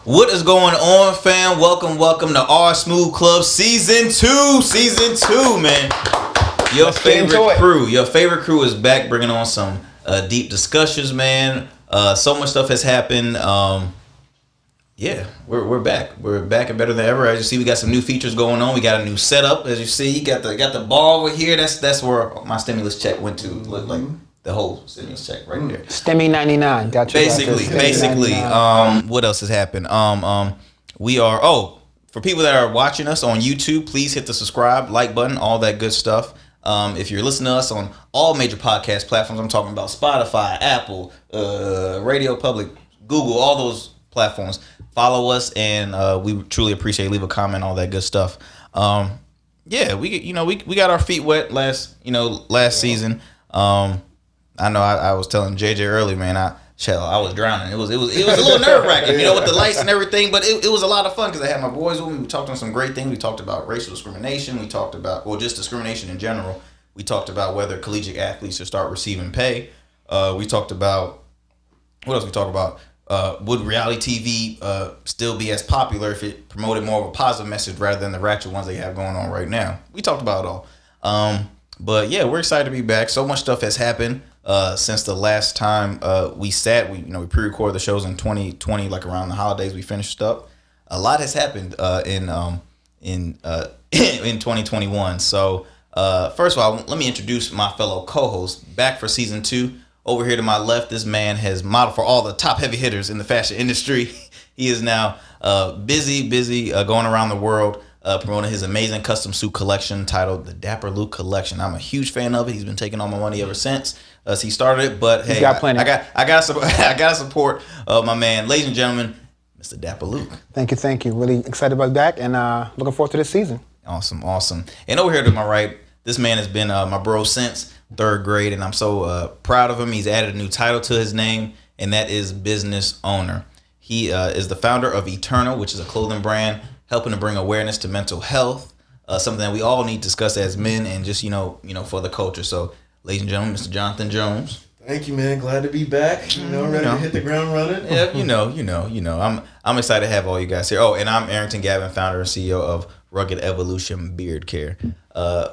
What is going on, fam? Welcome to our Smooth Club Season 2, man. Your favorite crew is back, bringing on some deep discussions, man. So much stuff has happened. Yeah, we're back. We're back and better than ever. As you see, we got some new features going on. We got a new setup. As you see, you got the bar over here. That's where my stimulus check went to. Look like the whole stimulus check right there. Stimmy 99. Got you. Basically. What else has happened? We are. For people that are watching us on YouTube, please hit the subscribe, like button, all that good stuff. If you're listening to us on all major podcast platforms, I'm talking about Spotify, Apple, Radio Public, Google, all those platforms. Follow us, and we truly appreciate. Leave a comment, all that good stuff. We got our feet wet last season. I know I was telling JJ earlier, man. I was drowning. It was a little nerve wracking, with the lights and everything. But it was a lot of fun because I had my boys with me. We talked on some great things. We talked about racial discrimination. We talked about just discrimination in general. We talked about whether collegiate athletes should start receiving pay. We talked about what else? We talked about would reality TV still be as popular if it promoted more of a positive message rather than the ratchet ones they have going on right now. We talked about it all. But yeah, we're excited to be back. So much stuff has happened since the last time we sat. We pre-recorded the shows in 2020, like around the holidays. We finished up. A lot has happened in 2021. So first of all, let me introduce my fellow co-host back for season 2. Over here to my left, this man has modeled for all the top heavy hitters in the fashion industry. He is now busy going around the world. Promoting his amazing custom suit collection titled the Dapper Luke Collection. I'm a huge fan of it. He's been taking all my money ever since he started it. But hey, I got support my man, ladies and gentlemen, Mr. Dapper Luke. Thank you. Really excited about back and looking forward to this season. Awesome. And over here to my right, this man has been my bro since 3rd grade, and I'm so proud of him. He's added a new title to his name, and that is business owner. He is the founder of Eternal, which is a clothing brand helping to bring awareness to mental health, something that we all need to discuss as men and just, for the culture. So, ladies and gentlemen, Mr. Jonathon Jones. Thank you, man. Glad to be back. Ready to hit the ground running. Yeah, I'm excited to have all you guys here. Oh, and I'm Arrington Gavin, founder and CEO of Rugged Evolution Beard Care.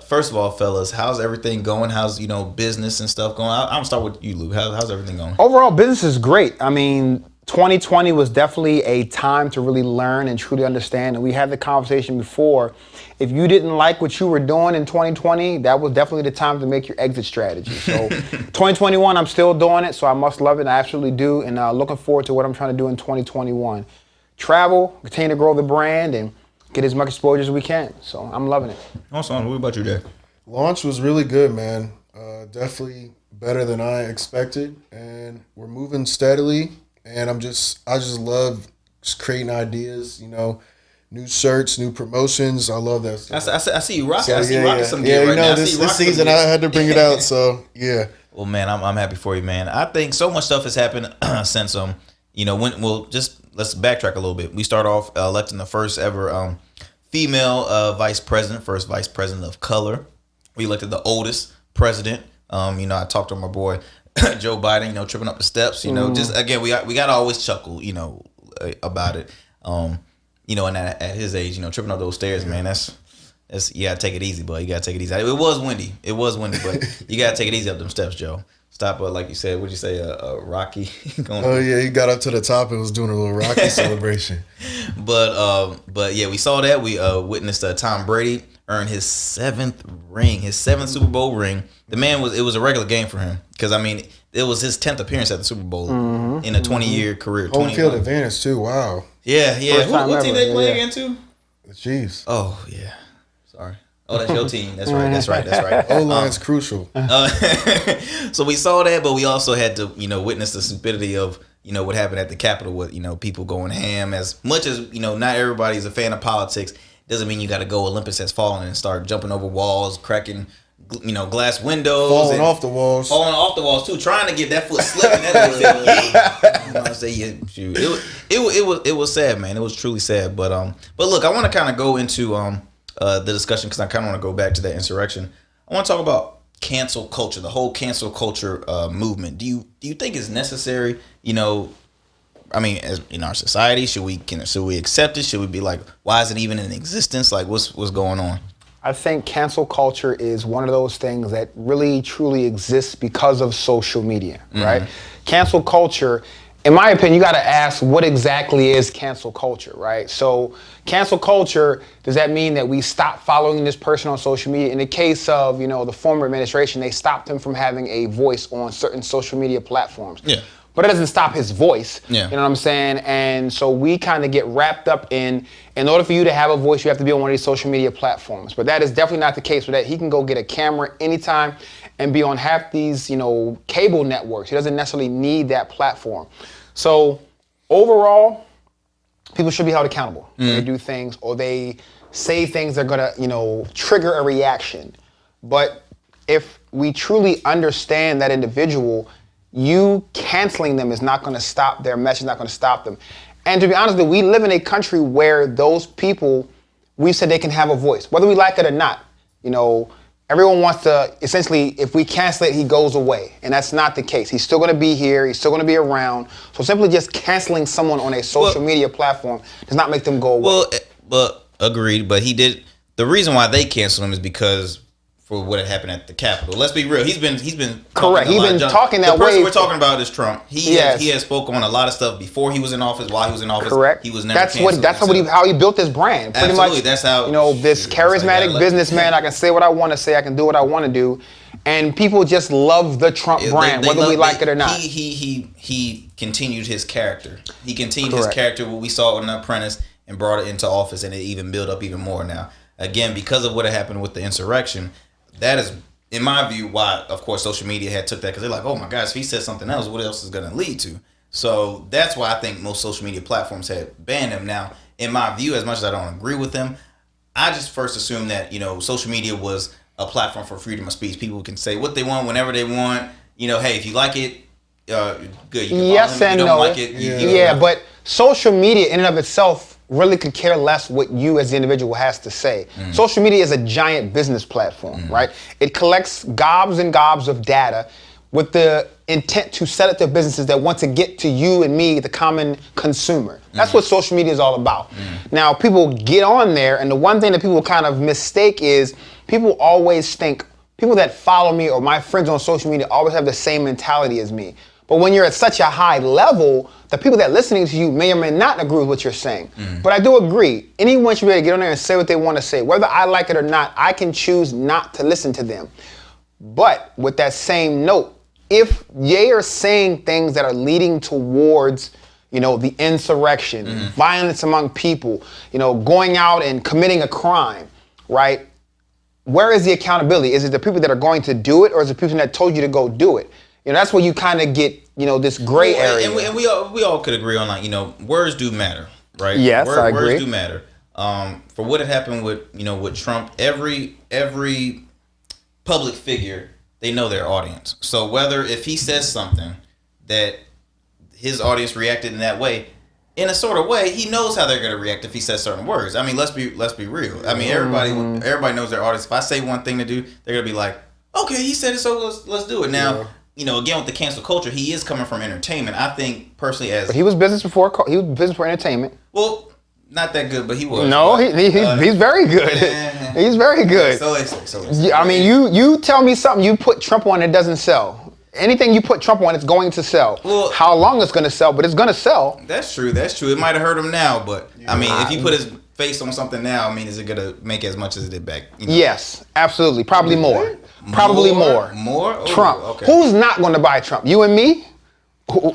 First of all, fellas, how's everything going? How's, business and stuff going? I'm going to start with you, Luke. How's everything going? Overall, business is great. I mean, 2020 was definitely a time to really learn and truly understand. And we had the conversation before. If you didn't like what you were doing in 2020, that was definitely the time to make your exit strategy. So 2021, I'm still doing it, so I must love it. I absolutely do. And looking forward to what I'm trying to do in 2021. Travel, continue to grow the brand, and get as much exposure as we can. So I'm loving it. Awesome. What about you, Jay? Launch was really good, man. Definitely better than I expected. And we're moving steadily. And I just love just creating ideas, new shirts, new promotions. I love that stuff. I see you rocking. I see you rocking some gear right now. This season I had to bring it out, so yeah. Well, man, I'm happy for you, man. I think so much stuff has happened since let's backtrack a little bit. We start off electing the first ever female vice president, first vice president of color. We elected the oldest president. I talked to my boy Joe Biden, tripping up the steps, just again, we got to always chuckle, about it. And at his age, tripping up those stairs, man, that's you got to take it easy, but you got to take it easy. It was windy, but you got to take it easy up them steps, Joe. Stop, like you said, what'd you say, Rocky? He got up to the top and was doing a little Rocky celebration. But yeah, we saw that. We witnessed Tom Brady earn his 7th Super Bowl ring. The man it was a regular game for him because it was his 10th appearance at the Super Bowl in a 20-year career. Home field advantage too. Wow. Yeah. What team they play again too? The Chiefs. Oh yeah. Sorry. Oh, that's your team. That's right. O-line's crucial. So we saw that, but we also had to, witness the stupidity of, what happened at the Capitol with, people going ham. As much as, not everybody's a fan of politics, doesn't mean you got to go Olympus Has Fallen and start jumping over walls, cracking, glass windows. Falling off the walls too, trying to get that foot slipping. It was sad, man. It was truly sad. But look, I want to kind of go into the discussion because I kind of want to go back to that insurrection. I want to talk about cancel culture, the whole cancel culture movement. Do you think it's necessary? I mean, as in our society, should we accept it? Should we be like, why is it even in existence? Like, what's going on? I think cancel culture is one of those things that really truly exists because of social media, right? Cancel culture, in my opinion, you got to ask what exactly is cancel culture, right? So cancel culture, does that mean that we stop following this person on social media? In the case of, the former administration, they stopped him from having a voice on certain social media platforms. Yeah. But it doesn't stop his voice. Yeah. You know what I'm saying? And so we kind of get wrapped up in order for you to have a voice, you have to be on one of these social media platforms. But that is definitely not the case with that. He can go get a camera anytime and be on half these, cable networks. He doesn't necessarily need that platform. So overall, people should be held accountable when they do things or they say things that are gonna, trigger a reaction. But if we truly understand that individual, you canceling them is not going to stop their message, not going to stop them. And to be honest with you, we live in a country where those people, we said they can have a voice, whether we like it or not. Everyone wants to, essentially, if we cancel it, he goes away. And that's not the case. He's still going to be here. He's still going to be around. So simply just canceling someone on a social media platform does not make them go away. Well, but agreed. But he did. The reason why they canceled him is because for what had happened at the Capitol. Let's be real. He's been correct. He's been talking that way. The person we're talking about is Trump. He Yes. has spoke on a lot of stuff before he was in office, while he was in office. Correct. He was never That's canceled. how he built his brand. Pretty Absolutely. much. That's how. This charismatic businessman. I can say what I want to say. I can do what I want to do, and people just love the Trump brand, whether we like it or not. He continued his character. He continued Correct. his character. What we saw in The Apprentice and brought it into office, and it even built up even more now. Again, because of what had happened with the insurrection, that is, in my view, why, of course, social media had took that, because they're like, oh my gosh, if he said something else, what else is going to lead to? So that's why I think most social media platforms had banned him. Now, in my view, as much as I don't agree with them, I just first assumed that, social media was a platform for freedom of speech. People can say what they want whenever they want. Hey, if you like it, good. You can Yes follow him. If and you don't no. like it, But social media in and of itself really could care less what you as the individual has to say. Social media is a giant business platform, right? It collects gobs and gobs of data with the intent to sell it to businesses that want to get to you and me, the common consumer. That's what social media is all about. Now, people get on there, and the one thing that people kind of mistake is people always think, people that follow me or my friends on social media always have the same mentality as me. But when you're at such a high level, the people that are listening to you may or may not agree with what you're saying. But I do agree. Anyone should be able to get on there and say what they want to say. Whether I like it or not, I can choose not to listen to them. But with that same note, if they are saying things that are leading towards, the insurrection, violence among people, going out and committing a crime, right? Where is the accountability? Is it the people that are going to do it, or is it the people that told you to go do it? That's where you kind of get, this gray area. And we all could agree on, words do matter, right? Yes, I agree. Words do matter. For what had happened with, with Trump, every public figure, they know their audience. So whether if he says something that his audience reacted in that way, in a sort of way, he knows how they're going to react if he says certain words. I mean, let's be real. I mean, everybody knows their audience. If I say one thing to do, they're going to be like, okay, he said it, so let's do it. Now, again, with the cancel culture, he is coming from entertainment. I think personally, but he was business before. He was business for entertainment. Well, not that good, but he was. No, he's very good. He's very good. So I mean, you tell me something you put Trump on, it doesn't sell. Anything you put Trump on, it's going to sell. Well, how long it's going to sell, but it's going to sell. That's true. It might have hurt him now, but I mean, if he put his face on something now, I mean, is it going to make as much as it did back? Yes, absolutely. Probably more. Probably more. More? Ooh, Trump. Okay. Who's not going to buy Trump? You and me?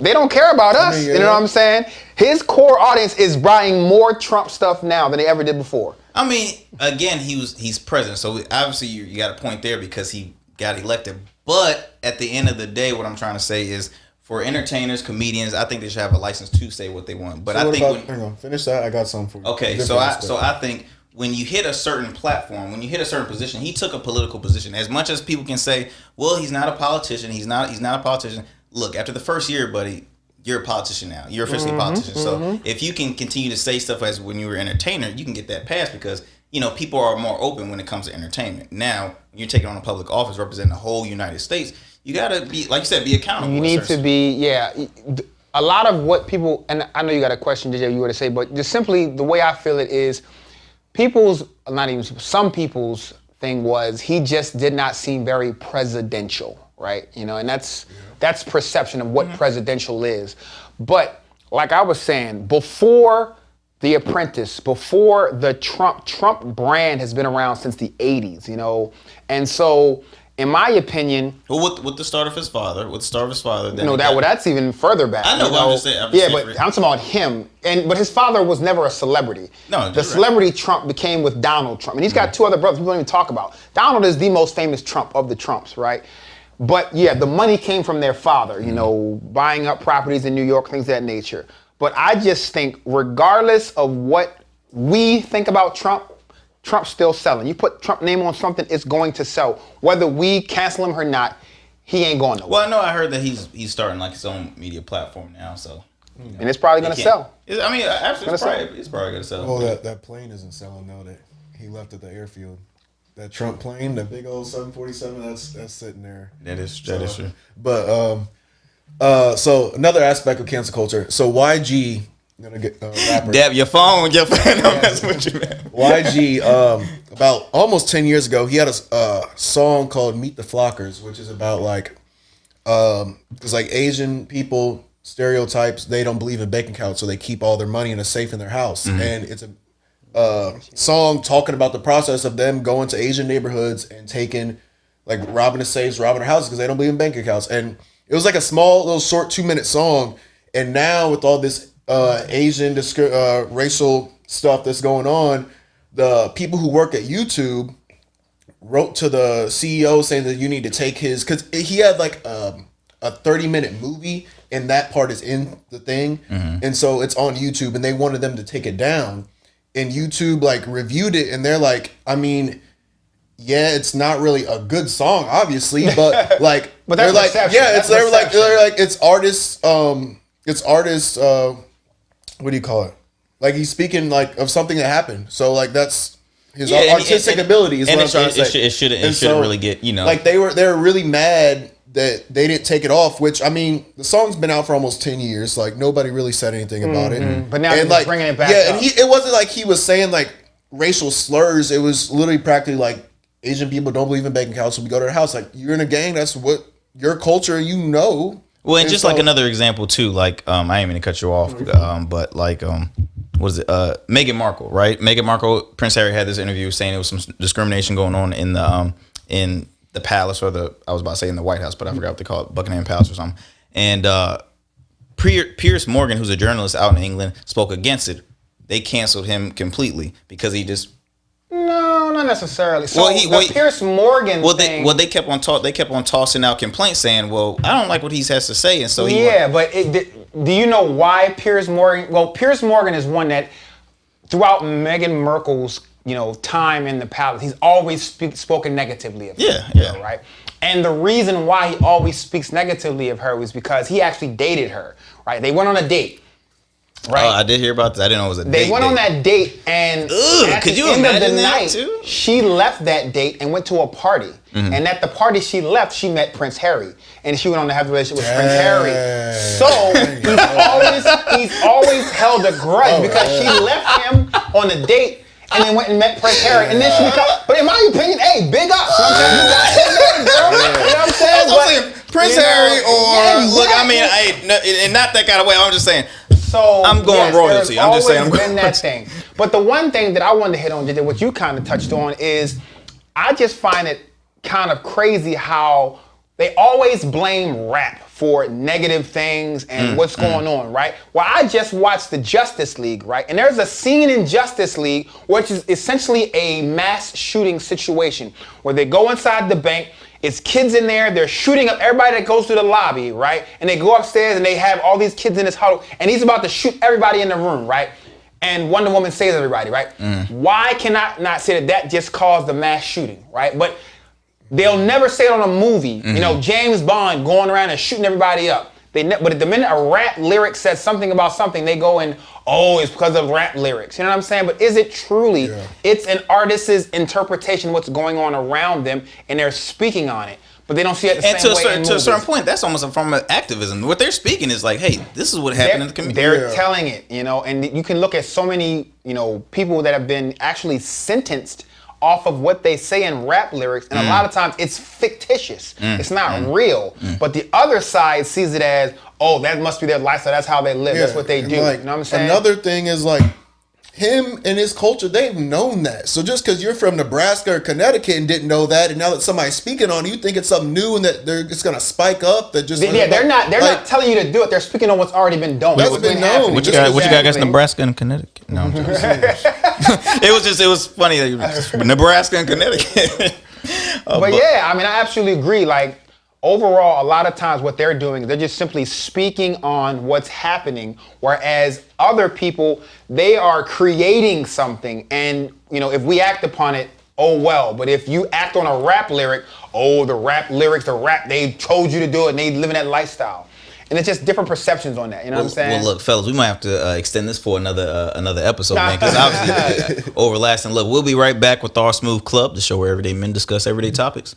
They don't care about us. You know what I'm saying? His core audience is buying more Trump stuff now than they ever did before. I mean, again, he's president, so obviously you got a point there because he got elected. But at the end of the day, what I'm trying to say is, for entertainers, comedians, I think they should have a license to say what they want. But I think hang on, finish that. I got something for you. Okay, so I think when you hit a certain platform, when you hit a certain position, he took a political position. As much as people can say, well, he's not a politician. He's not a politician. Look, after the first year, buddy, you're a politician now. You're officially a politician. So if you can continue to say stuff as when you were an entertainer, you can get that passed because, people are more open when it comes to entertainment. Now, when you're taking on a public office representing the whole United States, you got to be, like you said, be accountable. You need to be, a lot of what people, and I know you got a question, DJ, you were to say, but just simply the way I feel it is some people's thing was he just did not seem very presidential, right? You know, and that's perception of what presidential is. But like I was saying, before The Apprentice, before the Trump brand has been around since the 80s, you know, and so in my opinion, well, with the start of his father, then that's even further back. I know, you but I'm just saying. I'm talking about him, but his father was never a celebrity. No, the celebrity Trump became with Donald Trump, and he's got two other brothers people don't even talk about. Donald is the most famous Trump of the Trumps, right? But yeah, the money came from their father, you know, buying up properties in New York, things of that nature. But I just think, regardless of what we think about Trump's still selling. You put Trump name on something, it's going to sell. Whether we cancel him or not, he ain't going nowhere. Well, I know I heard that he's starting like his own media platform now, so. And it's probably going to sell. I mean, absolutely, it's probably going to sell. Well, that plane isn't selling though. That he left at the airfield. That Trump plane, that big old 747, that's sitting there. That is true. But so another aspect of cancel culture. So YG. Gonna get rapper. Dab your phone, that's what you meant. YG, about almost 10 years ago, he had a song called "Meet the Flockers," which is about like, because like Asian people stereotypes, they don't believe in bank accounts, so they keep all their money in a safe in their house, and it's a song talking about the process of them going to Asian neighborhoods and taking, like, robbing the safes, robbing their houses because they don't believe in bank accounts, and it was like a small little short 2-minute song, and now with all this Asian racial stuff that's going on, the people who work at YouTube wrote to the CEO saying that you need to take his, because he had like a 30-minute movie and that part is in the thing, and so it's on YouTube and they wanted them to take it down, and YouTube like reviewed it and they're like, I mean, yeah, it's not really a good song obviously, but like but they're like, yeah, they're like it's artists what do you call it? Like he's speaking like of something that happened. So like that's his artistic ability is what I'm trying to say. It shouldn't really get, you know. Like they were really mad that they didn't take it off, which I mean, the song's been out for almost 10 years. Like nobody really said anything about it. But now he's like bringing it back up. and it wasn't like he was saying like racial slurs. It was literally practically like Asian people don't believe in bank accounts, so we go to their house. Like you're in a gang, that's what your culture, you know. Well, and just so, like another example too, like I ain't mean to cut you off, but like what is it? Meghan Markle, right? Meghan Markle, Prince Harry had this interview saying there was some discrimination going on in the palace, or I was about to say in the White House, but I forgot what they call it, Buckingham Palace or something. And Piers Morgan, who's a journalist out in England, spoke against it. They canceled him completely because he just. No, not necessarily. So the Piers Morgan thing. They kept on tossing out complaints saying, "Well, I don't like what he has to say," and so he. Yeah, but do you know why Piers Morgan? Well, Piers Morgan is one that throughout Meghan Markle's time in the palace, he's always spoken negatively of her. Yeah, right. And the reason why he always speaks negatively of her was because he actually dated her. Right, they went on a date. Right. I did hear about this. I didn't know it was a date. They went on that date, and at the end of the night, she left that date and went to a party. Mm-hmm. And at the party she left, she met Prince Harry, and she went on to have a relationship with Prince Harry. So he's always held a grudge because she left him on a date and then went and met Prince Harry, and then she became. But in my opinion, hey, big ups. You know what I'm saying? Prince Harry, or look, I mean, and not that kind of way. I'm just saying. So I'm going royalty. I'm just saying. There's always been that thing. But the one thing that I wanted to hit on, what you kind of touched on, is I just find it kind of crazy how they always blame rap for negative things and what's going on, right? Well, I just watched the Justice League, right? And there's a scene in Justice League which is essentially a mass shooting situation where they go inside the bank. It's kids in there, they're shooting up everybody that goes through the lobby, right? And they go upstairs and they have all these kids in this huddle, and he's about to shoot everybody in the room, right? And Wonder Woman saves everybody, right? Why can I not say that just caused the mass shooting, right? But they'll never say it on a movie. James Bond going around and shooting everybody up. But the minute a rap lyric says something about something, they go and, it's because of rap lyrics. You know what I'm saying? But is it truly? Yeah. It's an artist's interpretation of what's going on around them, and they're speaking on it. but they don't see it the And same way. to a certain point, that's almost a form of activism. What they're speaking is like, hey, this is what happened in the community. They're telling it, and you can look at so many, people that have been actually sentenced off of what they say in rap lyrics, and a lot of times it's fictitious. It's not real. But the other side sees it as, oh, that must be their lifestyle. That's how they live. That's what they do. Like, you know what I'm saying? Another thing is like, him and his culture, they've known that. So just because you're from Nebraska or Connecticut and didn't know that, and now that somebody's speaking on it, you think it's something new and that it's going to spike up. That just they're not telling you to do it. They're speaking on what's already been done. That's been known. What you got against Nebraska and Connecticut? No, I'm just it was funny that Nebraska and Connecticut. But yeah, I mean, I absolutely agree. Like, overall, a lot of times what they're doing is they're just simply speaking on what's happening, whereas other people, they are creating something. And, if we act upon it, oh well. But if you act on a rap lyric, the rap lyrics, they told you to do it and they live in that lifestyle. And it's just different perceptions on that. You know what I'm saying? Well, look, fellas, we might have to extend this for another episode, man, because obviously overlasting. Look, we'll be right back with our Smooth Club, the show where everyday men discuss everyday topics.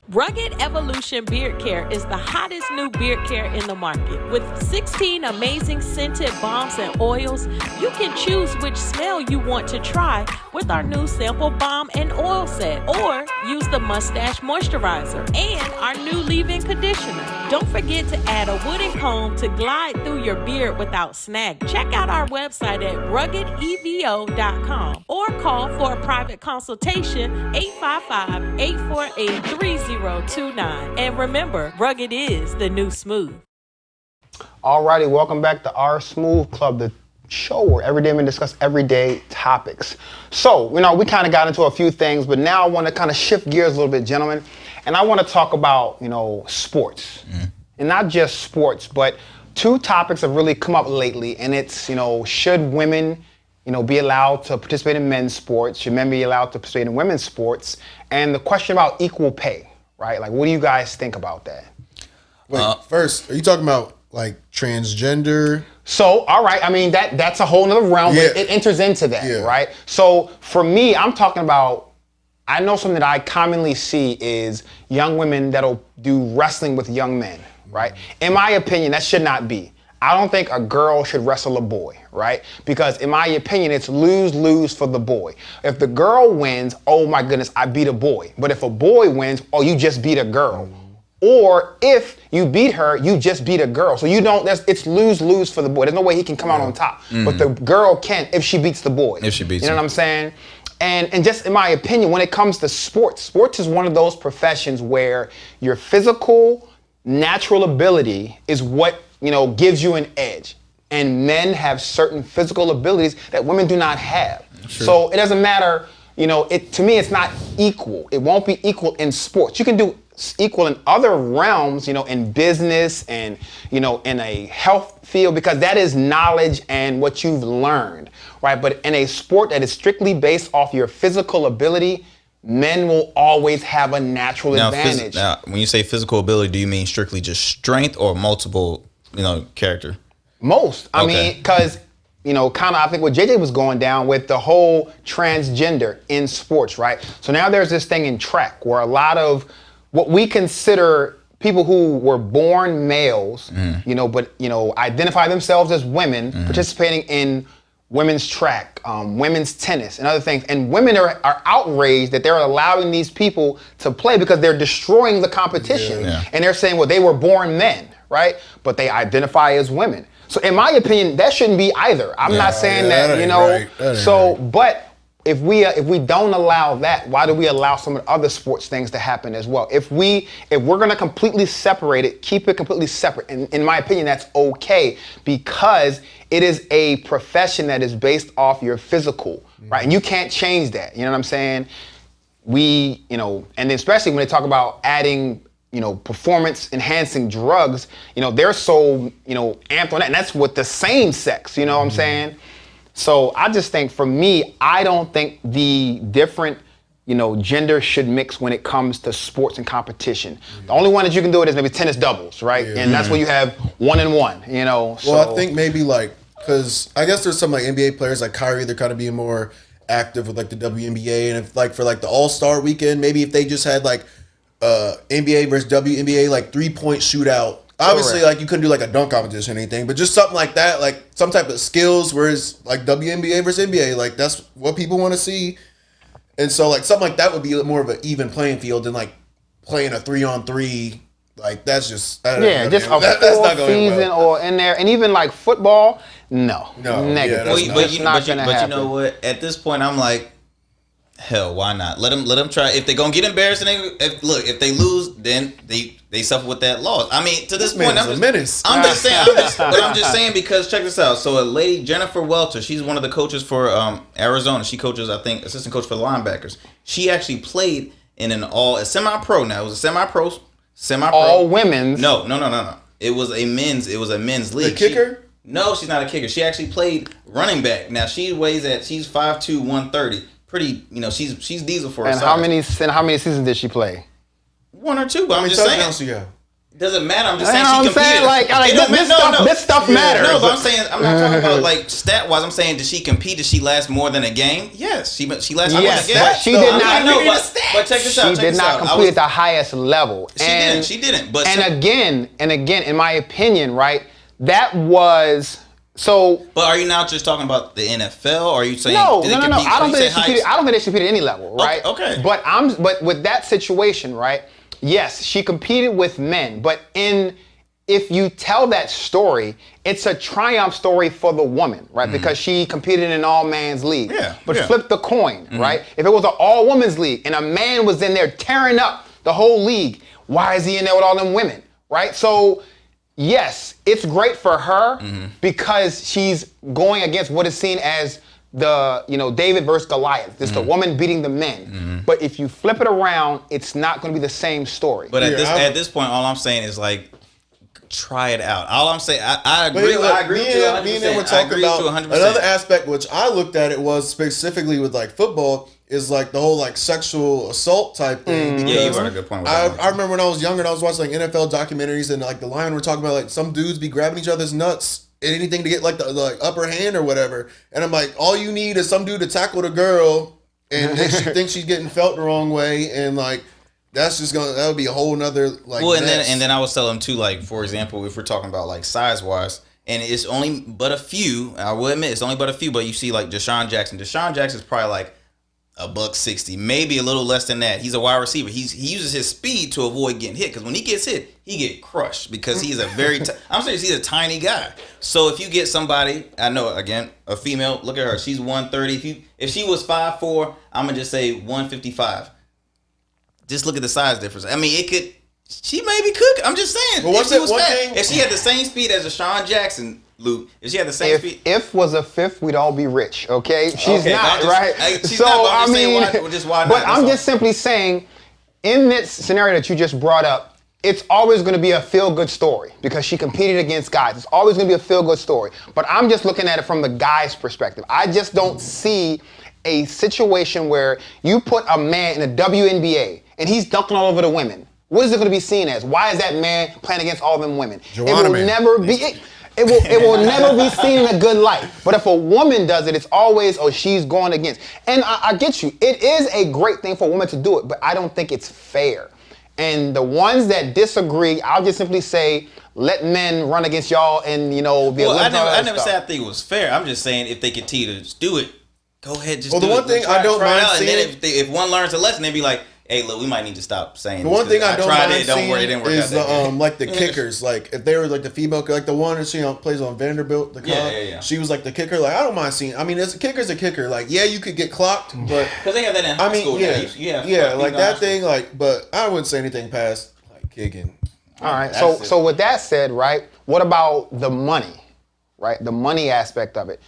Rugged Evolution Beard Care is the hottest new beard care in the market. With 16 amazing scented balms and oils, you can choose which smell you want to try with our new sample balm and oil set, or use the mustache moisturizer and our new leave-in conditioner. Don't forget to add a wooden comb to glide through your beard without snag. Check out our website at ruggedevo.com or call for a private consultation 855-848-3029. And remember, rugged is the new smooth. Alrighty, welcome back to our Smooth Club, the show where everyday men discuss everyday topics. So, we kind of got into a few things, but now I want to kind of shift gears a little bit, gentlemen. And I want to talk about, sports. And not just sports, but two topics have really come up lately. And it's, should women, be allowed to participate in men's sports? Should men be allowed to participate in women's sports? And the question about equal pay. Right? Like, what do you guys think about that? Wait, first, are you talking about like transgender? So, all right. I mean, that's a whole nother realm. Yeah. But it enters into that, right? So, for me, I'm talking about, I know something that I commonly see is young women that'll do wrestling with young men, right? In my opinion, that should not be. I don't think a girl should wrestle a boy, right? Because in my opinion, it's lose-lose for the boy. If the girl wins, oh my goodness, I beat a boy. But if a boy wins, oh, you just beat a girl. Or if you beat her, you just beat a girl. So it's lose-lose for the boy. There's no way he can come out on top. But the girl can if she beats the boy. If she beats him. You know what I'm saying? And just in my opinion, when it comes to sports is one of those professions where your physical, natural ability is what gives you an edge. And men have certain physical abilities that women do not have. Sure. So it doesn't matter, to me, it's not equal. It won't be equal in sports. You can do equal in other realms, in business and, in a health field, because that is knowledge and what you've learned, right? But in a sport that is strictly based off your physical ability, men will always have a natural advantage. Now, when you say physical ability, do you mean strictly just strength or multiple character? Most. I mean, because, kind of, I think what JJ was going down with the whole transgender in sports, right? So now there's this thing in track where a lot of what we consider people who were born males, but, identify themselves as women, participating in women's track, women's tennis, and other things. And women are outraged that they're allowing these people to play because they're destroying the competition. Yeah. And they're saying, well, they were born men, right? But they identify as women. So in my opinion, that shouldn't be either. I'm not saying that, Right. But if we don't allow that, why do we allow some of the other sports things to happen as well? If we're gonna completely separate it, keep it completely separate. And in my opinion, that's okay, because it is a profession that is based off your physical, right? And you can't change that. You know what I'm saying? And especially when they talk about adding, performance enhancing drugs, they're so, amped on that. And that's with the same sex, you know what I'm saying? So I just think, for me, I don't think the different, gender should mix when it comes to sports and competition. The only one that you can do it is maybe tennis doubles, right? Yeah. And that's where you have 1-on-1, Well, I think maybe because I guess there's some NBA players like Kyrie, they're kind of being more active with the WNBA, and if for the All-Star weekend, maybe if they just had NBA versus WNBA, like 3-point shootout. Obviously, Correct. like you couldn't do like a dunk competition or anything, but just something like that, like some type of skills. Whereas like WNBA versus NBA, like that's what people want to see. And so like something like that would be more of an even playing field than like playing a 3-on-3. Like that's just just a full season or in there, and even like football, no, negative. But you know what? At this point, I'm like, hell, why not? Let them try. If they're gonna get embarrassed, if they lose, then they suffer with that loss. I mean, to this point, I'm just saying because check this out. So a lady, Jennifer Welter, she's one of the coaches for Arizona. She coaches, I think, assistant coach for the linebackers. She actually played in a semi-pro. Now it was a semi-pro. All women's. No. It was a men's league. The kicker? No, she's not a kicker. She actually played running back. Now she's 5'2", 130. Pretty, she's diesel for her and size. how many seasons did she play? 1 or 2, but I'm just saying. Doesn't matter. I'm just saying she competed. This stuff matters. No, but I'm not talking about like stat wise. I'm saying did she compete? Did she last more than a game? Yes, she lasted more than a game. But she did not. But check this out. She did not complete at the highest level. She didn't. But again, in my opinion, right, that was. So, but are you now just talking about the NFL, or are you saying no? I don't think they should compete at any level, right? Okay. But with that situation, right? Yes, she competed with men, but if you tell that story, it's a triumph story for the woman, right? Mm-hmm. Because she competed in an all-man's league. Yeah. But flip the coin, right? If it was an all-women's league and a man was in there tearing up the whole league, why is he in there with all them women, right? So. Yes, it's great for her because she's going against what is seen as the, David versus Goliath. It's the woman beating the men. But if you flip it around, it's not going to be the same story. But at this point, all I'm saying is like, try it out. All I'm saying, I agree. I agree with you 100%. Me and we're talking about another aspect, which I looked at it was specifically with like football. Is like the whole like sexual assault type thing. Yeah, you brought a good point. I remember when I was younger and I was watching like NFL documentaries and like the line were talking about like some dudes be grabbing each other's nuts and anything to get like the like upper hand or whatever. And I'm like, all you need is some dude to tackle the girl and then she thinks she's getting felt the wrong way and like that would be a whole nother like. Well, and then I was telling him too, like for example, if we're talking about like size wise. And it's only but a few. I will admit it's only but a few. But you see like Deshaun Jackson. Deshaun Jackson's probably like $160, maybe a little less than that. He's a wide receiver. He uses his speed to avoid getting hit because when he gets hit, he get crushed because he's a very. I'm serious. He's a tiny guy. So if you get somebody, I know again a female. Look at her. She's 130. If she was 5'4", I'm gonna just say 155. Just look at the size difference. I mean, it could. She maybe could. I'm just saying. Well, if she had the same speed as Deshaun Jackson. Luke, if she had the same speed. If was a fifth, we'd all be rich, okay? She's not, right? She's not, but I'm just saying why not? But I'm just simply saying, in this scenario that you just brought up, it's always going to be a feel-good story because she competed against guys. It's always going to be a feel-good story. But I'm just looking at it from the guy's perspective. I just don't see a situation where you put a man in the WNBA and he's dunking all over the women. What is it going to be seen as? Why is that man playing against all them women? It will never be... It will never be seen in a good light. But if a woman does it, it's always, she's going against. And I get you. It is a great thing for a woman to do it, but I don't think it's fair. And the ones that disagree, I'll just simply say, let men run against y'all and, be I never said I think it was fair. I'm just saying if they continue to just do it, go ahead, just do it. Well, the one thing I don't mind seeing... And then if one learns a lesson, they'd be like, hey, look, we might need to stop saying the one thing I don't mind it didn't work is the kickers. Like if they were like the female, like the one that she plays on Vanderbilt, she was like the kicker. Like I don't mind seeing. I mean, as a kicker's a kicker. Like you could get clocked, but because they have that in high school. Like that thing. Like, but I wouldn't say anything past like kicking. All right. So with that said, right, what about the money, right? The money aspect of it.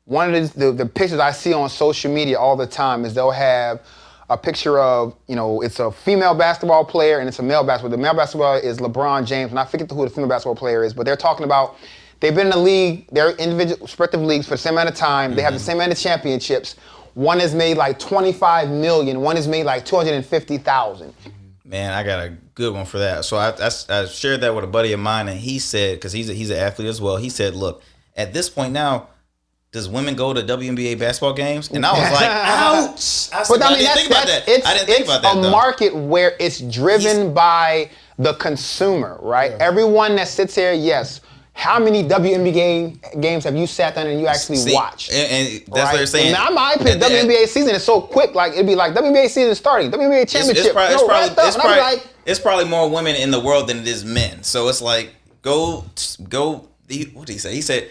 One of the pictures I see on social media all the time is they'll have a picture of, it's a female basketball player and it's a male basketball. The male basketball is LeBron James, and I forget who the female basketball player is, but they're talking about they've been in the league, they're individual respective leagues for the same amount of time. They have the same amount of championships. One has made like $25 million. One has made like $250,000. Man, I got a good one for that. So I shared that with a buddy of mine, and he said, because he's an athlete as well, he said, look, at this point now, does women go to WNBA basketball games? And I was like, ouch. I But I mean, didn't think about that. It's, I didn't think about that, a though. market where it's driven by the consumer, right? Yeah. Everyone that sits here, yes. How many WNBA games have you sat down and you actually watched? And that's what they're saying. Now, my opinion, WNBA season is so quick. Like, it'd be like, WNBA season is starting. WNBA championship. It's probably more women in the world than it is men. So it's like, go. What did he say? He said,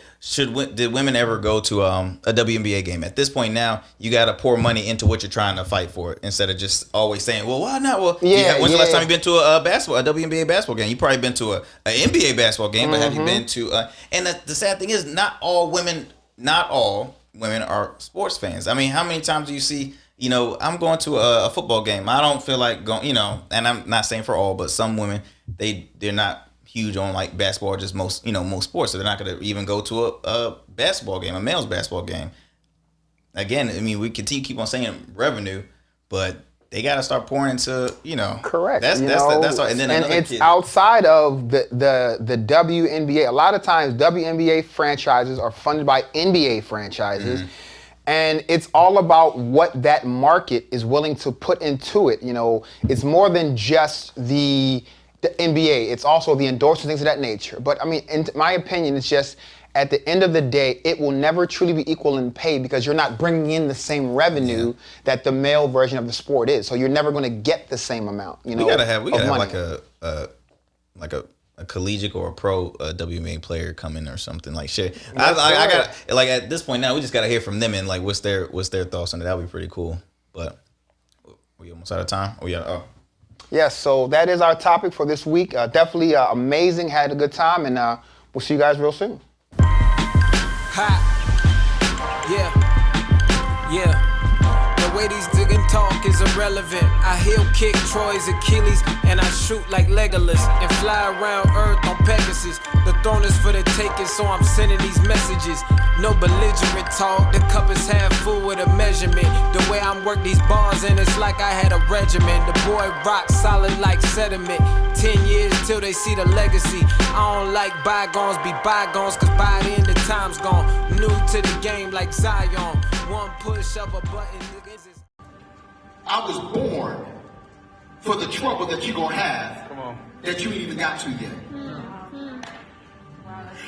did women ever go to a WNBA game? At this point now, you got to pour money into what you're trying to fight for instead of just always saying, well, why not? Well, when's the last time you been to a WNBA basketball game? You probably been to a NBA basketball game, but have you been to? And the sad thing is, not all women are sports fans. I mean, how many times do you see? You know, I'm going to a football game. I don't feel like going. You know, and I'm not saying for all, but some women they're not huge on like basketball or just most sports, so they're not going to even go to a basketball game, a male's basketball game. Again, I mean, we keep on saying revenue, but they got to start pouring into, correct. That's all. And then it's outside of the WNBA. A lot of times WNBA franchises are funded by NBA franchises. Mm-hmm. And it's all about what that market is willing to put into it. You know, it's more than just the NBA. It's also the endorsements, things of that nature. But I mean, in my opinion, it's just at the end of the day, it will never truly be equal in pay because you're not bringing in the same revenue that the male version of the sport is. So you're never going to get the same amount. We gotta have like a collegiate or a pro WNBA player come in or something like shit. I got like at this point now we just gotta hear from them and like what's their thoughts on it. That would be pretty cool. But we almost out of time. Yes, so that is our topic for this week. Definitely amazing. Had a good time, and we'll see you guys real soon. Yeah. The way these digging talk is irrelevant. I heel kick Troy's Achilles, and I shoot like Legolas and fly around Earth on Pegasus. The throne is for the taking, so I'm sending these messages. No belligerent talk, the cup is half full with a measurement. The way I'm work these bars and it's like I had a regimen. The boy rock solid like sediment. 10 years till they see the legacy. I don't like bygones be bygones, cause by then the time's gone. New to the game like Zion. One push of a button. I was born for the trouble that you're gonna have that you ain't even got to yet.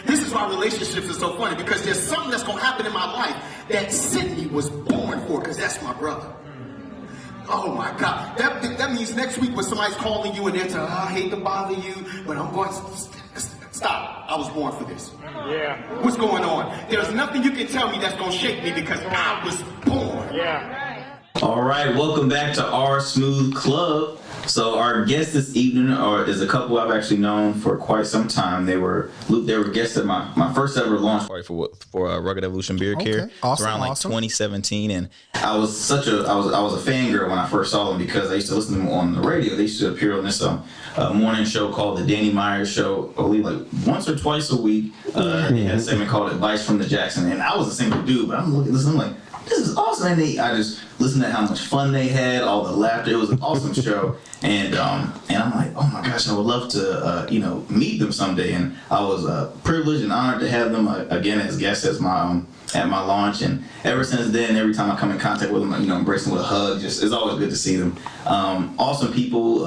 This is why relationships are so funny, because there's something that's gonna happen in my life that Sydney was born for, because that's my brother. Oh my God. That means next week when somebody's calling you and they're saying, I hate to bother you, but I'm going to stop. I was born for this. Yeah. What's going on? There's nothing you can tell me that's gonna shake me because I was born. Yeah. All right, welcome back to our Smooth Club. So our guest this evening is a couple I've actually known for quite some time. They were guests at my first ever launch party for Rugged Evolution Beard Care. Awesome, around like 2017, and I was a fangirl when I first saw them because I used to listen to them on the radio. They used to appear on this morning show called the Danny Myers Show, I believe like once or twice a week. They had a segment called Advice from the Jackson, and I was a single dude, but I'm looking at this, I'm like, this is awesome. And I just listened to how much fun they had, all the laughter. It was an awesome show. And I'm like, oh my gosh, I would love to, meet them someday. And I was privileged and honored to have them again as guests at my launch. And ever since then, every time I come in contact with them, embrace them with a hug. Just it's always good to see them. Awesome people,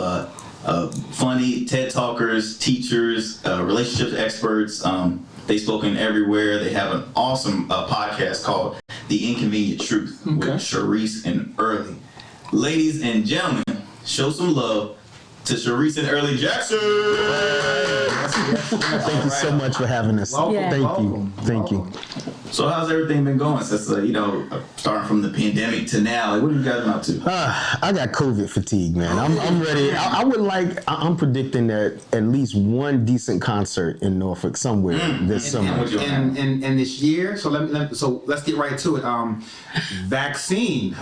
funny TED talkers, teachers, relationships experts. They've spoken everywhere. They have an awesome podcast called The Inconvenient Truth with Cherese and Erin. Ladies and gentlemen, show some love to Cherese and Erin Jackson. Thank you so much for having us. Thank you. So how's everything been going since starting from the pandemic to now? Like, what have you guys been up to? I got COVID fatigue, man. I'm ready. I'm predicting that at least one decent concert in Norfolk somewhere this summer. And this year. So let's get right to it. Vaccine.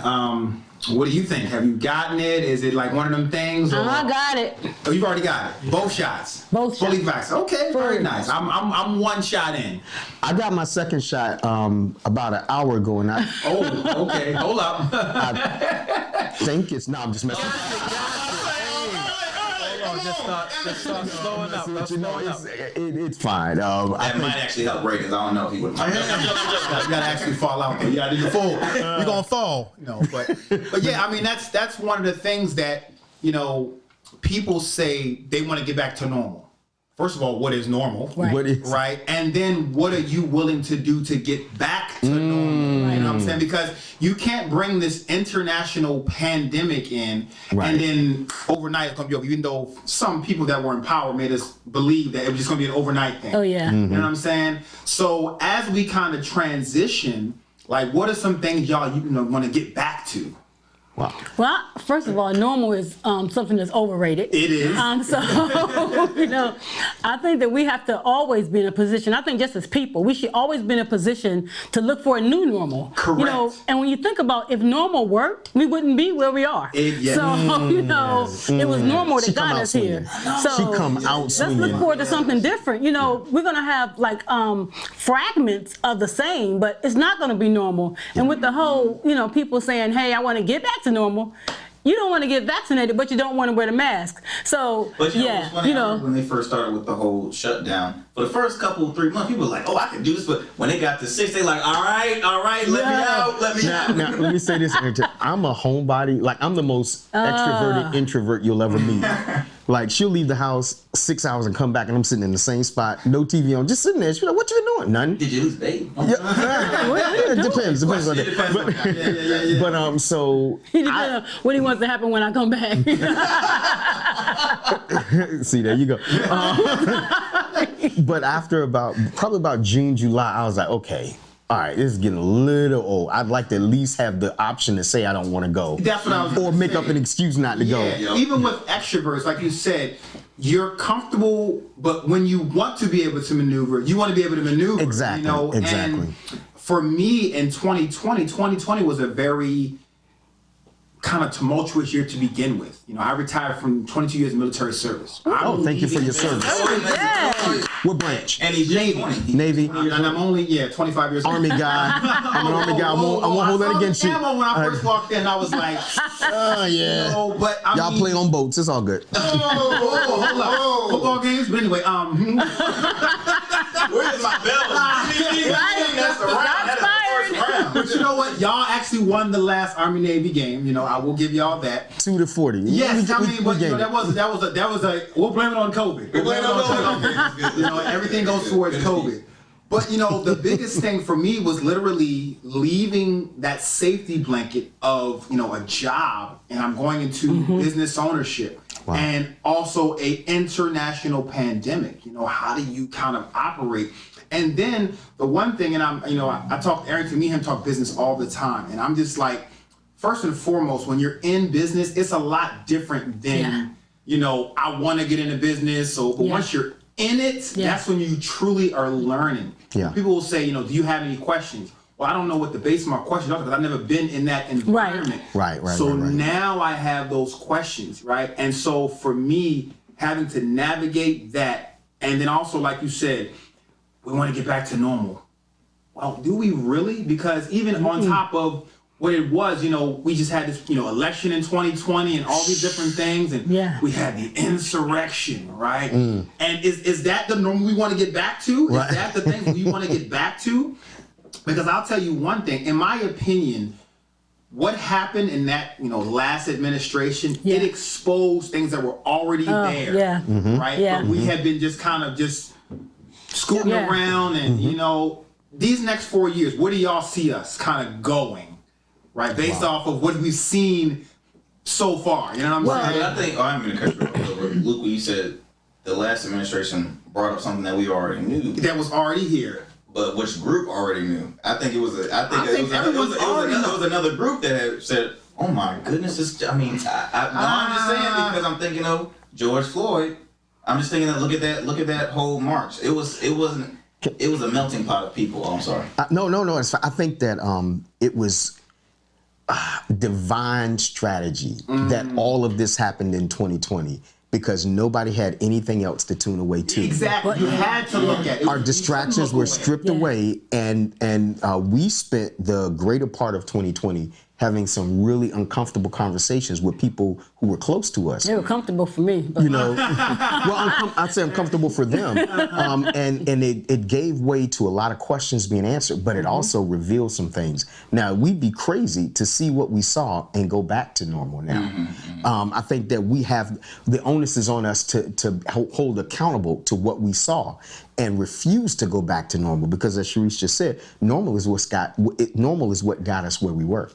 What do you think? Have you gotten it? Is it like one of them things? I got it. Oh, you've already got it. Both shots. Fully vaccinated. Okay, very nice. I'm one shot in. I got my second shot about an hour ago, and okay. Hold up. I think it's I'm just messing. just start slowing up. You know, it's fine. That might actually help ratings. I don't know if he would. You gotta actually fall out there. You gotta do the full. You're gonna fall. But yeah, I mean that's one of the things that people say they want to get back to normal. First of all, what is normal? Right. And then what are you willing to do to get back to normal? Right. You know what I'm saying? Because you can't bring this international pandemic in and then overnight it's going to be over, even though some people that were in power made us believe that it was just going to be an overnight thing. Oh, yeah. You know what I'm saying? So as we kind of transition, like what are some things y'all want to get back to? Wow. Well, first of all, normal is something that's overrated. It is. So, I think that we have to always be in a position, I think just as people, we should always be in a position to look for a new normal. Correct. And when you think about if normal worked, we wouldn't be where we are. It was normal that got us here. So she come out swinging. Let's look forward to something different. We're going to have like fragments of the same, but it's not going to be normal. And with the whole, people saying, hey, I want to get back to normal. You don't want to get vaccinated, but you don't want to wear the mask. So, but when they first started with the whole shutdown, for the first 3 months, people were like, "Oh, I can do this." But when they got to 6, they like, "All right, let me out." Now, let me say this, Arrington. I'm a homebody. Like, I'm the most extroverted introvert you'll ever meet. Like, she'll leave the house 6 hours and come back, and I'm sitting in the same spot, no TV on, just sitting there. She's like, "What you doing?" Nothing. Did you lose weight? It depends. Depends on that. But so what do you want to happen when I come back? See, there you go. But after probably about June, July, I was like, okay. All right, this is getting a little old. I'd like to at least have the option to say I don't want to go. That's what I was Or make up an excuse not to go. Even with extroverts, like you said, you're comfortable, but when you want to be able to maneuver, you want to be able to maneuver. Exactly. Exactly. And for me in 2020 was a very kind of tumultuous year to begin with. I retired from 22 years of military service. Thank you for your service. What branch? And he's Navy. And I'm only 25 years old. Army guy. I'm an Army guy. I won't hold that against you. When I first walked in, I was like, oh yeah. But y'all play on boats. It's all good. Hold up. Football games, but anyway, where's my belt? That's the round. But you know what? Y'all actually won the last Army Navy game. I will give y'all that. 2-40. Yes, that was a. We'll blame it on COVID. We'll blame it on COVID. Everything goes towards COVID. But the biggest thing for me was literally leaving that safety blanket of a job, and I'm going into business ownership, and also a international pandemic. How do you kind of operate? And then the one thing, and I talk to Erin, me and him talk business all the time, and I'm just like, first and foremost, when you're in business, it's a lot different than I want to get into business. But once you're in it, that's when you truly are learning. Yeah. People will say, do you have any questions? Well, I don't know what the base of my questions are because I've never been in that environment. Right. So now I have those questions, right? And so for me, having to navigate that, and then also, like you said, we want to get back to normal. Well, do we really? Because even on top of what it was, we just had this, election in 2020 and all these different things, and we had the insurrection, right? And is that the norm we want to get back to? Is that the thing we want to get back to? Because I'll tell you one thing, in my opinion, what happened in that, last administration, it exposed things that were already there, right? But we had been just kind of scooting around, and these next 4 years, where do y'all see us kind of going? Right, based off of what we've seen so far, you know what I'm saying? I think I'm going to cut you off. Luke, you said the last administration brought up something that we already knew. That was already here. But which group already knew? I think it was another group that had said, "Oh my goodness, I'm just saying because I'm thinking of George Floyd. I'm just thinking that look at that whole march. It was a melting pot of people. I'm sorry. No. It's fine. I think that it was divine strategy that all of this happened in 2020 because nobody had anything else to tune away to. Exactly. You had to look at it. Our distractions were stripped away, and we spent the greater part of 2020 having some really uncomfortable conversations with people who were close to us. They were comfortable for me. But. You know, well, I'd say uncomfortable for them. And it gave way to a lot of questions being answered, but it also revealed some things. Now, we'd be crazy to see what we saw and go back to normal now. I think that we have, the onus is on us to hold accountable to what we saw and refuse to go back to normal, because as Cherese just said, normal is what got us where we were.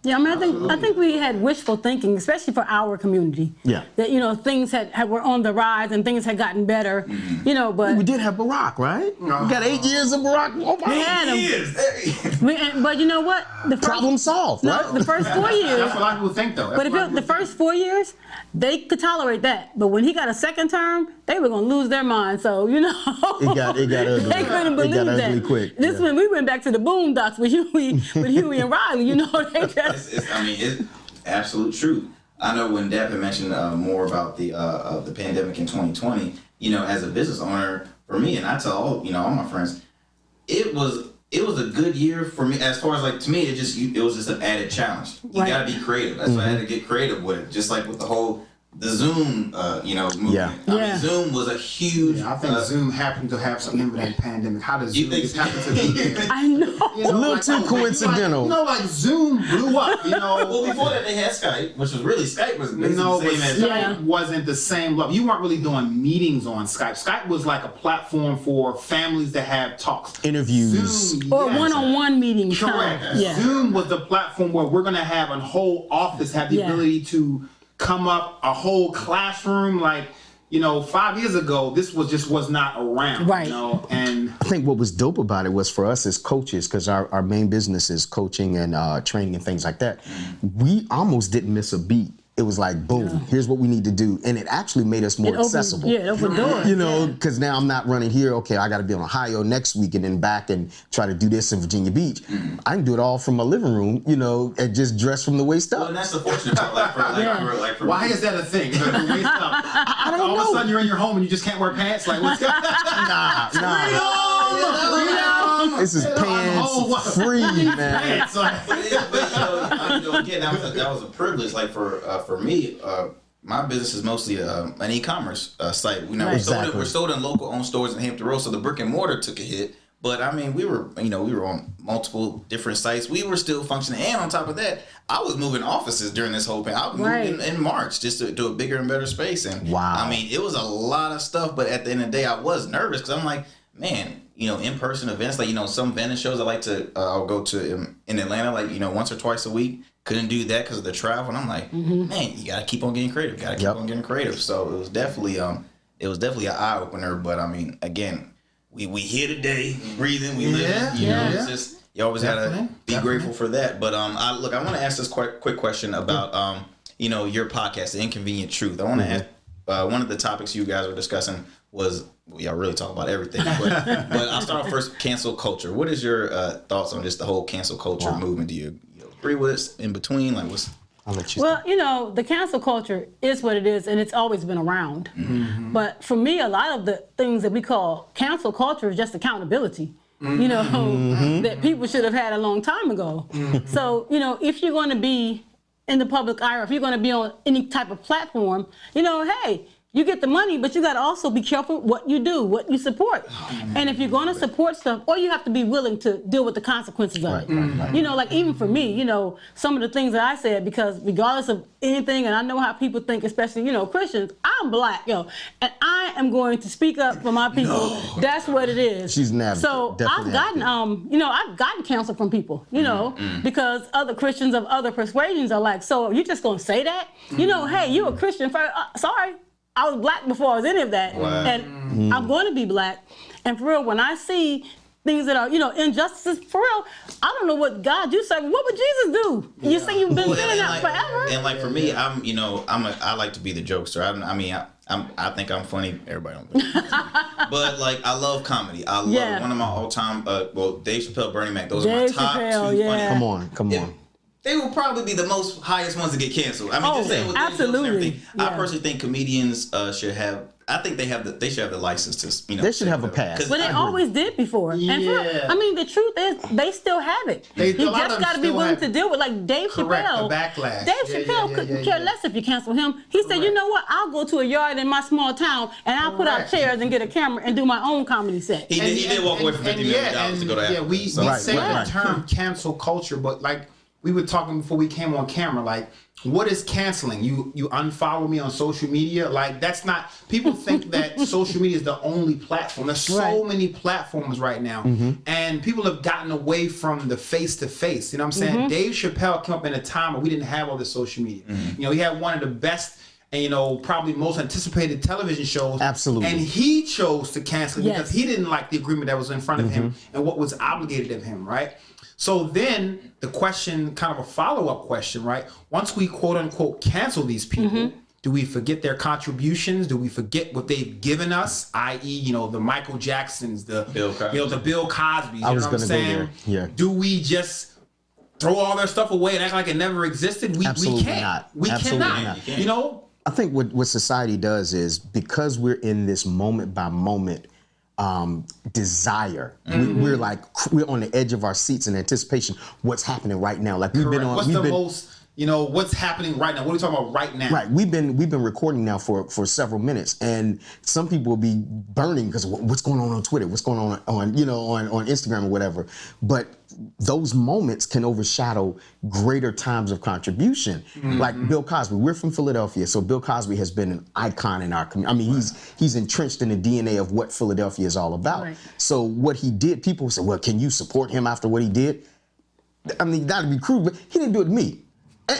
Yeah, I mean, I think we had wishful thinking, especially for our community. Yeah. That, you know, things were on the rise and things had gotten better. You know, but we did have Barack, right? We got 8 years of Barack. Oh my we had him. But you know what? The problem solved, right? The first 4 years. That's what a lot of people think, though. But the first 4 years, they could tolerate that. But when he got a second term, they were gonna lose their mind. So you know, it got ugly. They couldn't believe it got that. Ugly quick. This when we went back to the Boondocks with Huey and Riley. You know, they just. It's absolute truth. I know when Deb had mentioned more about the pandemic in 2020. You know, as a business owner, for me, and I tell all my friends, it was a good year for me. As far as like, to me, it was just an added challenge. You got to be creative. That's why I had to get creative with it. Just like with the Zoom, movement. Yeah. I mean, Zoom was a huge. Yeah, I think Zoom happened to have something with that pandemic. How does Zoom just happen to be there? I know. A little too coincidental. Like Zoom blew up. Well, before that they had Skype, which was really Skype was basically the same as Skype wasn't the same level. You weren't really doing meetings on Skype. Skype was like a platform for families to have talks, interviews, Zoom, or one-on-one meetings. Correct. Yeah. Zoom was the platform where we're going to have a whole office have the ability to come up, a whole classroom. Like, 5 years ago, this was not around. Right. And I think what was dope about it was for us as coaches, because our main business is coaching and training and things like that. We almost didn't miss a beat. It was like, boom, here's what we need to do. And it actually made us more accessible. Yeah, it opened doors. Because now I'm not running here, okay, I got to be in Ohio next week and then back and try to do this in Virginia Beach. I can do it all from my living room, and just dress from the waist up. Well, and that's the fortunate part. For why is that a thing? The waist up. I don't know. All of a sudden you're in your home and you just can't wear pants? Like, what's going on? Nah. This is pants free, man. But again, that was a privilege. Like for me, my business is mostly an e-commerce site. We're sold in local owned stores in Hampton Roads, so the brick and mortar took a hit. But I mean, we were on multiple different sites. We were still functioning, and on top of that, I was moving offices during this whole pandemic. I was moving in March just to do a bigger and better space. And I mean, it was a lot of stuff. But at the end of the day, I was nervous because I'm like, man, in-person events, like, some vending shows I like to, I'll go to in Atlanta, like, once or twice a week. Couldn't do that because of the travel. And I'm like, man, you got to keep on getting creative. On getting creative. So it was definitely an eye-opener. But I mean, again, we here today, breathing, we living. It's just, you always got to be grateful for that. But I want to ask this quick question about, your podcast, The Inconvenient Truth. I want to ask, one of the topics you guys were discussing was, y'all really talk about everything, but I'll start off first, cancel culture. What is your thoughts on just the whole cancel culture movement? Do you agree with it, in between? Like, I'll let you Well, the cancel culture is what it is, and it's always been around. But for me, a lot of the things that we call cancel culture is just accountability. That people should have had a long time ago. So, if you're going to be in the public eye, or if you're going to be on any type of platform, hey, you get the money, but you got to also be careful what you do, what you support. And if you're going to support stuff, or you have to be willing to deal with the consequences of it. Like even for me, some of the things that I said, because regardless of anything, and I know how people think, especially, Christians, I'm black, and I am going to speak up for my people. No. That's what it is. She's an advocate. So I've gotten, I've gotten counsel from people, because other Christians of other persuasions are like, so you just going to say that? Hey, you a Christian first, sorry. I was black before I was any of that, and I'm going to be black. And for real, when I see things that are, injustices, for real, I don't know what God you say. What would Jesus do? You say you've been doing that forever. And like for me, I like to be the jokester. I think I'm funny. Everybody don't believe me. But like, I love comedy. I love it. One of my all-time. Dave Chappelle, Bernie Mac. Those are my top two funny. Come on. They will probably be the most highest ones to get canceled. I mean, just saying with absolutely. I personally think comedians should have. I think they should have the license to, They should have a pass. But they always did before. And I mean, the truth is, they still have it. You just got to be willing to deal with, like Dave Chappelle. The backlash. Dave Chappelle could care less if you cancel him. He said, you know what? I'll go to a yard in my small town and I'll put out chairs and get a camera and do my own comedy set. He did walk away from $50 million to go to Africa. Yeah, we say the term cancel culture, but like we were talking before we came on camera, like, what is canceling? You unfollow me on social media? Like, that's not, people think that social media is the only platform. There's so many platforms right now. And people have gotten away from the face-to-face. You know what I'm saying? Dave Chappelle came up in a time where we didn't have all this social media. You know, he had one of the best and, you know, probably most anticipated television shows. Absolutely. And he chose to cancel because he didn't like the agreement that was in front of him and what was obligated of him, right? So then the question, kind of a follow-up question, right? Once we quote unquote cancel these people, do we forget their contributions? Do we forget what they've given us? I.e., you know, the Michael Jacksons, the Bill Cosby's. You know what I'm saying? Yeah. Do we just throw all their stuff away and act like it never existed? We can't. Not. We Absolutely cannot. not. You know? I think what society does is, because we're in this moment by moment desire, we're on the edge of our seats in anticipation. What's happening right now? Like we've been on. What's happening right now? What are we talking about right now? Right. We've been recording now for several minutes, and some people will be burning because what's going on Twitter? What's going on on Instagram or whatever? But those moments can overshadow greater times of contribution. Like Bill Cosby. We're from Philadelphia, so Bill Cosby has been an icon in our community. I mean, he's entrenched in the DNA of what Philadelphia is all about. Right. So what he did, people say, well, can you support him after what he did? I mean, that'd be crude, but he didn't do it to me.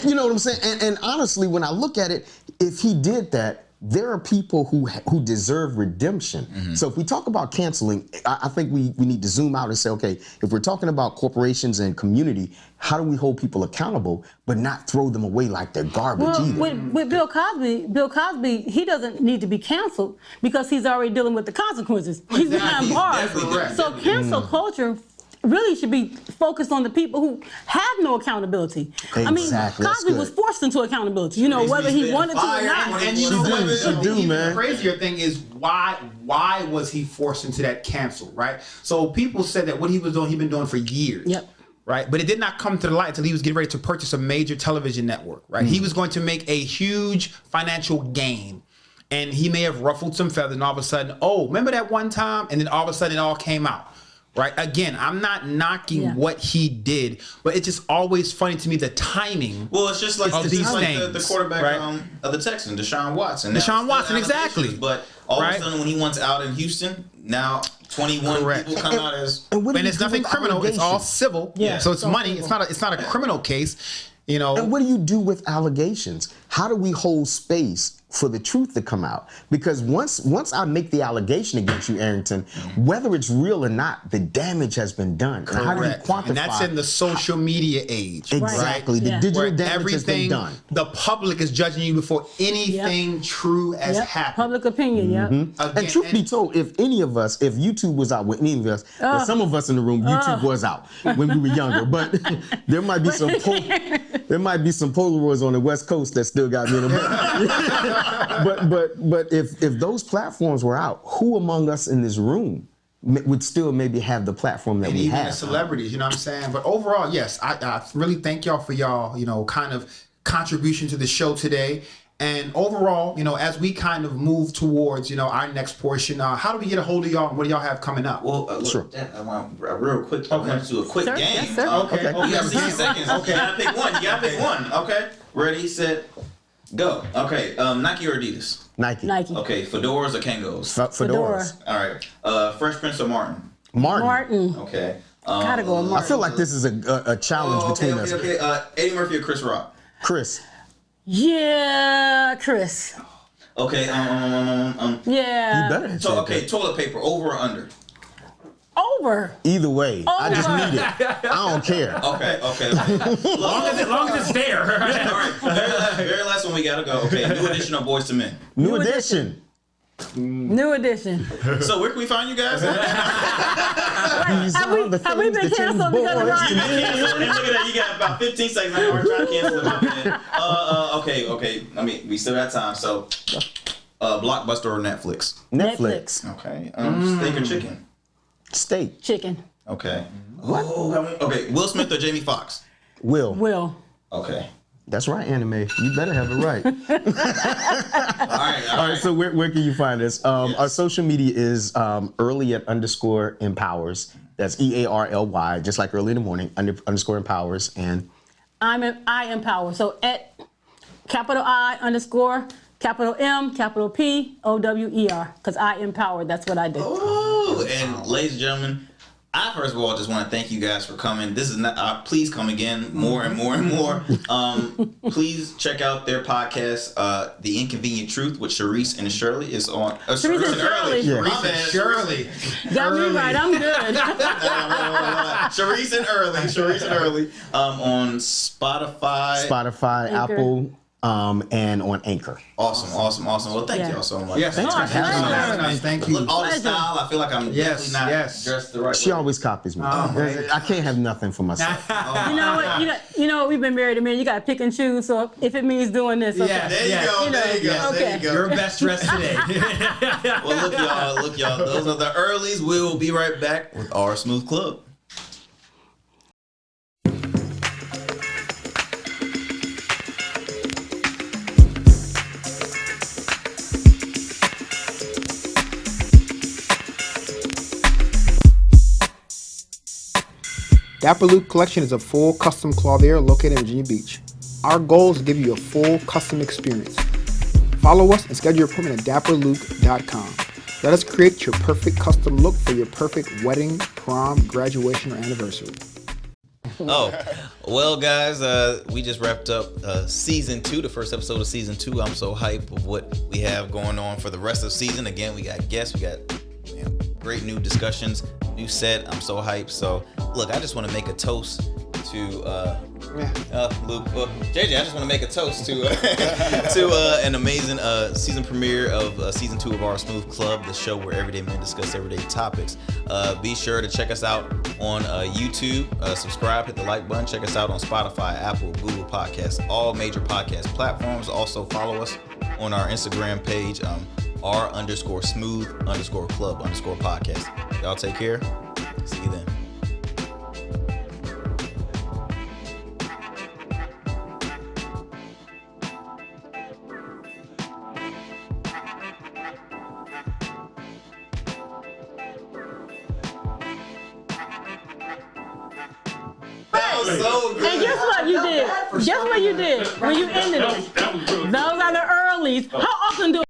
You know what I'm saying? And honestly, when I look at it, if he did that, there are people who deserve redemption. So if we talk about canceling, I think we need to zoom out and say, okay, if we're talking about corporations and community, how do we hold people accountable but not throw them away like they're garbage either? With Bill Cosby, he doesn't need to be canceled because he's already dealing with the consequences. He's behind bars. So cancel culture really should be focused on the people who have no accountability. Exactly. I mean, Cosby was forced into accountability, whether he wanted to or not. And the crazier thing is why was he forced into that cancel, right? So people said that what he was doing, he'd been doing for years. Yep. Right, but it did not come to the light until he was getting ready to purchase a major television network. Right, he was going to make a huge financial gain. And he may have ruffled some feathers, and all of a sudden, remember that one time? And then all of a sudden, it all came out. Right. Again, I'm not knocking what he did, but it's just always funny to me the timing. Well, it's just like the quarterback of the Texans, Deshaun Watson. Exactly. But all of a sudden, when he wants out in Houston, now 21 people come out as. And it's nothing criminal. It's all civil. Yeah. So it's money. Civil. It's not a criminal case. And what do you do with allegations? How do we hold space for the truth to come out? Because once I make the allegation against you, Arrington, whether it's real or not, the damage has been done. Correct. How do you quantify? And that's in the social media age. Exactly. Right? The digital damage has been done. The public is judging you before anything true has happened. Public opinion, Again, and truth be told, if YouTube was out with any of us, but some of us in the room, YouTube was out when we were younger. But there might be some Polaroids on the West Coast that still got me in the But if those platforms were out, who among us in this room would still maybe have the platform that we have? Even the celebrities, you know what I'm saying? But overall, yes, I really thank y'all for y'all, kind of contribution to the show today. And overall, as we kind of move towards, our next portion, how do we get a hold of y'all and what do y'all have coming up? Well, sure. I want real quick. I want to do a quick game. Yes, sir. Okay. You got 60 seconds. Okay. You gotta pick one. Okay. Ready, set, go. Okay. Nike or Adidas? Nike. Okay. Fedoras or Kangos? Fedoras. All right. Fresh Prince or Martin? Martin. Okay. Gotta go with Martin. I feel like this is a challenge between us. Okay. Eddie Murphy or Chris Rock? Chris. Yeah, Chris. Okay. Yeah. You better. Toilet paper, over or under? Over. Either way, I just need it. I don't care. Okay. long as it's there. All right. Very last one we gotta go. Okay. New Edition or Boys to Men? New Edition. New Edition. So where can we find you guys? Have we been canceled because of Ryan? And look at that, you got about 15 seconds. I'm trying to cancel it. Okay. I mean, we still got time. So Blockbuster or Netflix? Netflix. Okay. Steak or chicken? Steak. Chicken. Okay. What? Okay. Will Smith or Jamie Foxx? Will. Okay. That's right, anime. You better have it right. All right. So where can you find us? Our social media is early@_empowers. That's EARLY, just like early in the morning, _empowers. And I empower. So at capital I _ capital M, capital P, OWER. Because I empower. That's what I do. Oh, and ladies and gentlemen, I first of all just want to thank you guys for coming. This is not. Please come again, more and more and more. Please check out their podcast, The Inconvenient Truth with Cherese and Shirley is on. Cherese and Shirley. Shirley. Got me right. I'm good. Cherese and Early. On Spotify, Anchor. Apple, and on Anchor. Awesome. Well, thank y'all so much. Yes, Thanks for having us. Thank you. Look, all the style, I feel like I'm definitely not dressed the right She way. always copies me. man. I can't have nothing for myself. You know what? You know we've been married a minute. You got to pick and choose. So if it means doing this, okay. Yes. There you go. There you go. Your best dress today. Well, look, y'all. Those are the earlies. We will be right back with our Smooth Club. Dapper Luke Collection is a full custom clothier located in Virginia Beach. Our goal is to give you a full custom experience. Follow us and schedule your appointment at dapperluke.com. Let us create your perfect custom look for your perfect wedding, prom, graduation, or anniversary. Oh, well, guys, we just wrapped up season 2, the first episode of season 2. I'm so hyped of what we have going on for the rest of the season. Again, we got guests, we got great new discussions, new set. I'm so hyped. So, look, I just want to make a toast to Luke. JJ, I just want to make a toast to an amazing season premiere of season 2 of our Smooth Club, the show where everyday men discuss everyday topics. Be sure to check us out on YouTube. Subscribe, hit the like button. Check us out on Spotify, Apple, Google Podcasts, all major podcast platforms. Also follow us on our Instagram page, r_smooth_club_podcast. Y'all take care. See you then. So good. And guess what you did? Guess what you did when you ended it? Those are the earlies. How often do